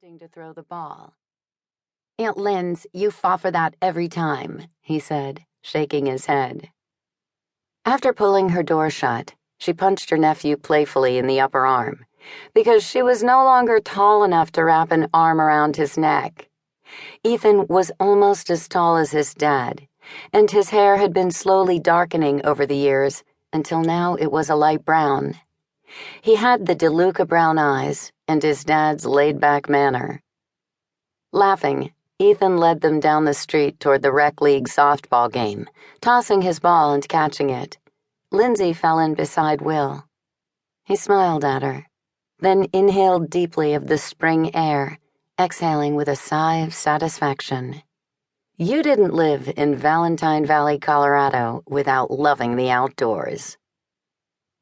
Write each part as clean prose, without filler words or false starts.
attempting to throw the ball. "Aunt Lyns, you fall for that every time," he said, shaking his head. After pulling her door shut, she punched her nephew playfully in the upper arm, because she was no longer tall enough to wrap an arm around his neck. Ethan was almost as tall as his dad, and his hair had been slowly darkening over the years until now it was a light brown. He had the De Luca brown eyes and his dad's laid-back manner. Laughing, Ethan led them down the street toward the rec league softball game, tossing his ball and catching it. Lyndsay fell in beside Will. He smiled at her, then inhaled deeply of the spring air, exhaling with a sigh of satisfaction. You didn't live in Valentine Valley, Colorado, without loving the outdoors.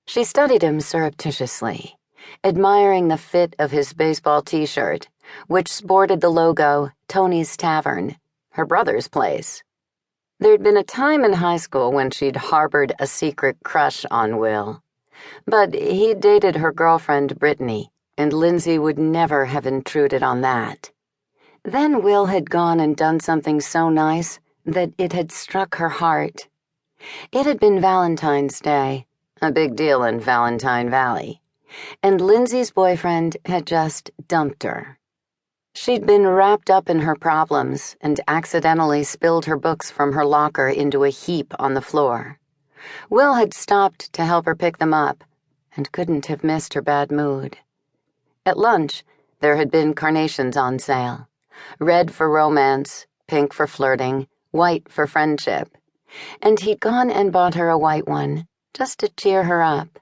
She studied him surreptitiously, admiring the fit of his baseball t-shirt, which sported the logo Tony's Tavern, her brother's place. There'd been a time in high school when she'd harbored a secret crush on Will, but he'd dated her girlfriend Brittany, and Lyndsay would never have intruded on that. Then Will had gone and done something so nice that it had struck her heart. It had been Valentine's Day, a big deal in Valentine Valley, and Lyndsay's boyfriend had just dumped her. She'd been wrapped up in her problems and accidentally spilled her books from her locker into a heap on the floor. Will had stopped to help her pick them up and couldn't have missed her bad mood. At lunch, there had been carnations on sale. Red for romance, pink for flirting, white for friendship. And he'd gone and bought her a white one, just to cheer her up.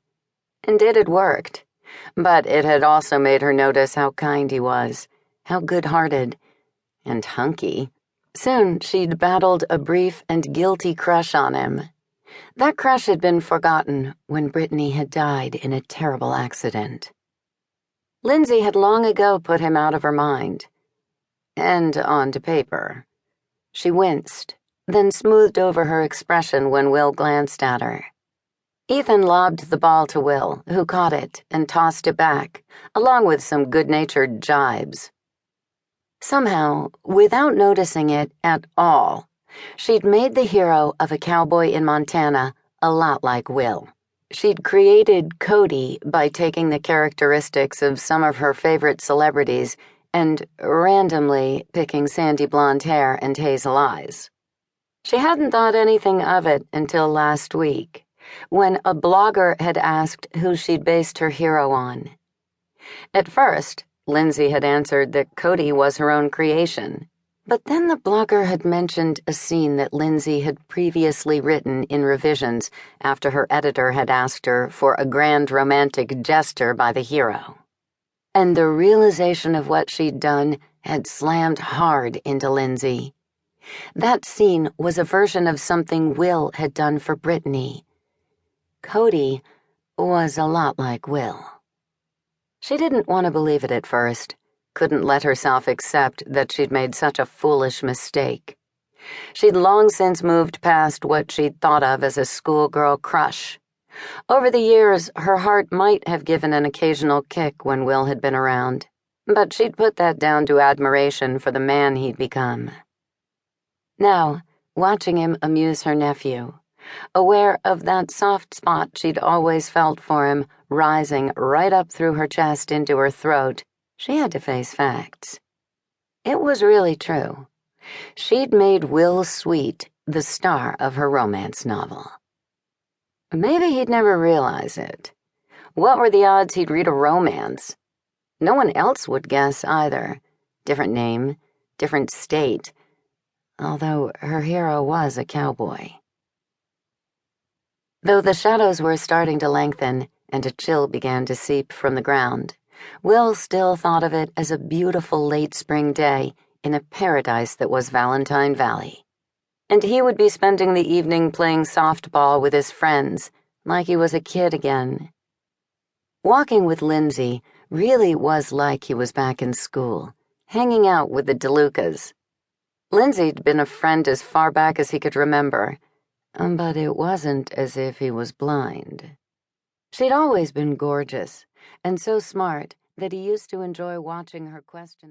And it had worked. But it had also made her notice how kind he was, how good-hearted, and hunky. Soon she'd battled a brief and guilty crush on him. That crush had been forgotten when Brittany had died in a terrible accident. Lyndsay had long ago put him out of her mind. And onto paper. She winced, then smoothed over her expression when Will glanced at her. Ethan lobbed the ball to Will, who caught it and tossed it back, along with some good-natured jibes. Somehow, without noticing it at all, she'd made the hero of a cowboy in Montana a lot like Will. She'd created Cody by taking the characteristics of some of her favorite celebrities and randomly picking sandy blonde hair and hazel eyes. She hadn't thought anything of it until last week, when a blogger had asked who she'd based her hero on. At first, Lyndsay had answered that Cody was her own creation, but then the blogger had mentioned a scene that Lyndsay had previously written in revisions after her editor had asked her for a grand romantic gesture by the hero. And the realization of what she'd done had slammed hard into Lyndsay. That scene was a version of something Will had done for Brittany. Cody was a lot like Will. She didn't want to believe it at first, couldn't let herself accept that she'd made such a foolish mistake. She'd long since moved past what she'd thought of as a schoolgirl crush. Over the years, her heart might have given an occasional kick when Will had been around, but she'd put that down to admiration for the man he'd become. Now, watching him amuse her nephew, aware of that soft spot she'd always felt for him rising right up through her chest into her throat, she had to face facts. It was really true. She'd made Will Sweet the star of her romance novel. Maybe he'd never realize it. What were the odds he'd read a romance? No one else would guess either. Different name, different state, although her hero was a cowboy. Though the shadows were starting to lengthen and a chill began to seep from the ground, Will still thought of it as a beautiful late spring day in a paradise that was Valentine Valley. And he would be spending the evening playing softball with his friends, like he was a kid again. Walking with Lyndsay really was like he was back in school, hanging out with the De Lucas. Lyndsay'd been a friend as far back as he could remember, but it wasn't as if he was blind. She'd always been gorgeous, and so smart that he used to enjoy watching her question